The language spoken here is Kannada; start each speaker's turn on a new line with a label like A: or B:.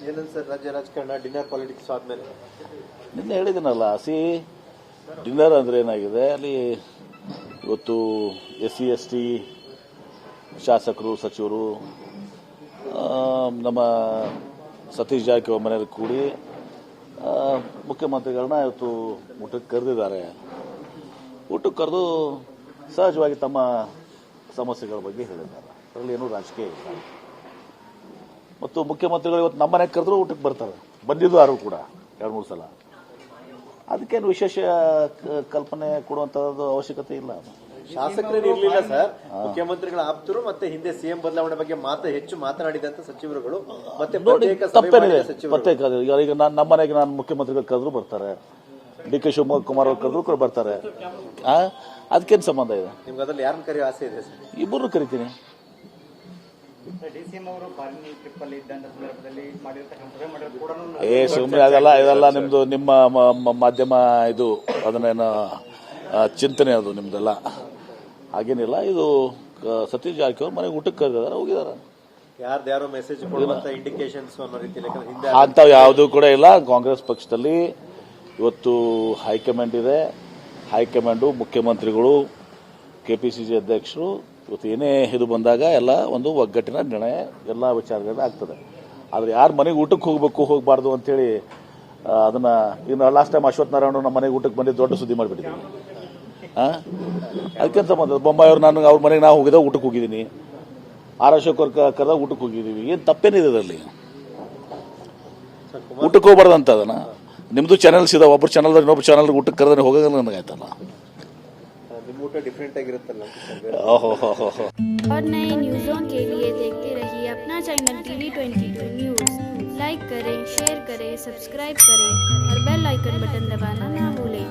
A: ಏನಂತ ಸರ್ ರಾಜ್ಯ ರಾಜಕಾರಣ ಡಿನ್ನರ್ ಪಾಲಿಟಿಕ್ಸ್ ಆದ್ಮೇಲೆ
B: ನಿನ್ನೆ ಹೇಳಿದ್ದೀನಲ್ಲ ಡಿನ್ನರ್ ಅಂದರೆ ಏನಾಗಿದೆ ಅಲ್ಲಿ ಇವತ್ತು SC ST ಶಾಸಕರು ಸಚಿವರು ನಮ್ಮ ಸತೀಶ್ ಜಾರಕಿಹೊಳಿ ಮನೆಯಲ್ಲಿ ಕೂಡಿ ಮುಖ್ಯಮಂತ್ರಿಗಳನ್ನ ಇವತ್ತು ಊಟಕ್ಕೆ ಕರೆದಿದ್ದಾರೆ. ಊಟಕ್ಕೆ ಕರೆದು ಸಹಜವಾಗಿ ತಮ್ಮ ಸಮಸ್ಯೆಗಳ ಬಗ್ಗೆ ಹೇಳಿದ್ದಾರೆ. ಅದರಲ್ಲಿ ಏನೂ ರಾಜಕೀಯ ಇಲ್ಲ. ಮತ್ತು ಮುಖ್ಯಮಂತ್ರಿಗಳು ಇವತ್ತು ನಮ್ಮ ಮನೆಗೆ ಕರೆದ್ರು ಊಟಕ್ಕೆ ಬರ್ತಾರೆ. ಬಂದಿದ್ದು ಯಾರು ಕೂಡ 2-3 ಸಲ. ಅದಕ್ಕೇನು ವಿಶೇಷ ಕಲ್ಪನೆ ಕೊಡುವಂತದ್ದು ಅವಶ್ಯಕತೆ ಇಲ್ಲ.
A: ಶಾಸಕರೇ ಇರಲಿಲ್ಲ ಸರ್, ಮುಖ್ಯಮಂತ್ರಿಗಳ ಆಪ್ತರು ಮತ್ತೆ ಹಿಂದೆ ಸಿಎಂ ಬದಲಾವಣೆ ಬಗ್ಗೆ ಹೆಚ್ಚು ಮಾತನಾಡಿದಂತ ಸಚಿವರುಗಳು ಮತ್ತೆ
B: ತಪ್ಪೇನಿದೆ ಪ್ರತ್ಯೇಕ. ಈಗ ನಮ್ಮ ಮನೆಗೆ ನಾನು ಮುಖ್ಯಮಂತ್ರಿಗಳು ಕರೆದ್ರು ಬರ್ತಾರೆ, DK ಶಿವಕುಮಾರ್ ಅವರು ಕರೆದ್ರು ಕೂಡ ಬರ್ತಾರೆ. ಅದಕ್ಕೇನು ಸಂಬಂಧ ಇದೆ?
A: ನಿಮ್ಗೆ ಅದ್ರಲ್ಲಿ ಯಾರನ್ನ ಕರೆಯೋ ಆಸೆ ಇದೆ ಸರ್?
B: ಇಬ್ಬರು ಕರಿತೀನಿ. ಸುಮ್ಮನೆ ಅದೆಲ್ಲ ನಿಮ್ದು ನಿಮ್ಮ ಮಾಧ್ಯಮ ಇದು ಅದನ್ನೇನು ಚಿಂತನೆ ಅದು ನಿಮ್ದೆಲ್ಲ. ಹಾಗೇನಿಲ್ಲ. ಇದು ಸತೀಶ್ ಜಾರಕಿಹೊಳಿ ಮನೆಗೆ ಊಟಕ್ಕೆ ಕರೆದಿದ್ದಾರೆ, ಹೋಗಿದ್ದಾರೆ.
A: ಯಾರ್ದಾರೋ ಮೆಸೇಜ್ ಕೊಡುವಂತ ಇಂಡಿಕೇಶನ್ಸ್ ಅನ್ನೋ ರೀತಿಯಲ್ಲಿ
B: ಅಂತ ಯಾವುದೂ ಕೂಡ ಇಲ್ಲ. ಕಾಂಗ್ರೆಸ್ ಪಕ್ಷದಲ್ಲಿ ಇವತ್ತು ಹೈಕಮಾಂಡ್ ಇದೆ. ಹೈಕಮಾಂಡು ಮುಖ್ಯಮಂತ್ರಿಗಳು KPCC ಅಧ್ಯಕ್ಷರು ಇವತ್ತು ಏನೇ ಇದು ಬಂದಾಗ ಎಲ್ಲ ಒಂದು ಒಗ್ಗಟ್ಟಿನ ನಿರ್ಣಯ ಎಲ್ಲ ವಿಚಾರಗಳು ಆಗ್ತದೆ. ಆದರೆ ಯಾರು ಮನೆಗೆ ಊಟಕ್ಕೆ ಹೋಗಬೇಕು ಹೋಗಬಾರ್ದು ಅಂತೇಳಿ ಅದನ್ನ ಇನ್ನು ಲಾಸ್ಟ್ ಟೈಮ್ ಅಶ್ವಥ್ ನಾರಾಯಣ ನಮ್ಮ ಮನೆಗೆ ಊಟಕ್ಕೆ ಬಂದಿದ್ದು ದೊಡ್ಡ ಸುದ್ದಿ ಮಾಡಿಬಿಟ್ಟಿದ್ದೀನಿ. ಅದಕ್ಕೆ ಸಂಬಂಧ ಬೊಂಬಾಯಿ ಅವ್ರು ನಾನು ಅವ್ರ ಮನೆಗೆ ನಾವು ಹೋಗಿದ್ದ ಊಟಕ್ಕೆ ಹೋಗಿದ್ದೀನಿ. ಅಶೋಕ್ ಅವ್ರ ಕರೆದ ಊಟಕ್ಕೆ ಹೋಗಿದ್ದೀವಿ. ಏನು ತಪ್ಪೇನಿದೆ ಅದರಲ್ಲಿ? ಊಟಕ್ಕೆ ಹೋಗ್ಬಾರ್ದು ಅಂತ ಅದನ್ನ ನಿಮ್ದು ಚಾನೆಲ್ಸ್ ಇದಾವೆ. ಒಬ್ಬರು ಚಾನಲ್ ಇನ್ನೊಬ್ಬರು ಚಾನಲ್ ಊಟಕ್ಕೆ ಕರೆದ್ರೆ ಹೋಗೋಲ್ಲ ನನಗಾಯ್ತಲ್ಲ.
A: डिफरेंट ಆಗಿರುತ್ತಲ್ಲ.
C: और नए न्यूज़ों के लिए देखते रहिए अपना चैनल TV22 न्यूज़। लाइक करें, शेयर करें, सब्सक्राइब करें और बेल आइकन बटन दबाना ना भूलें।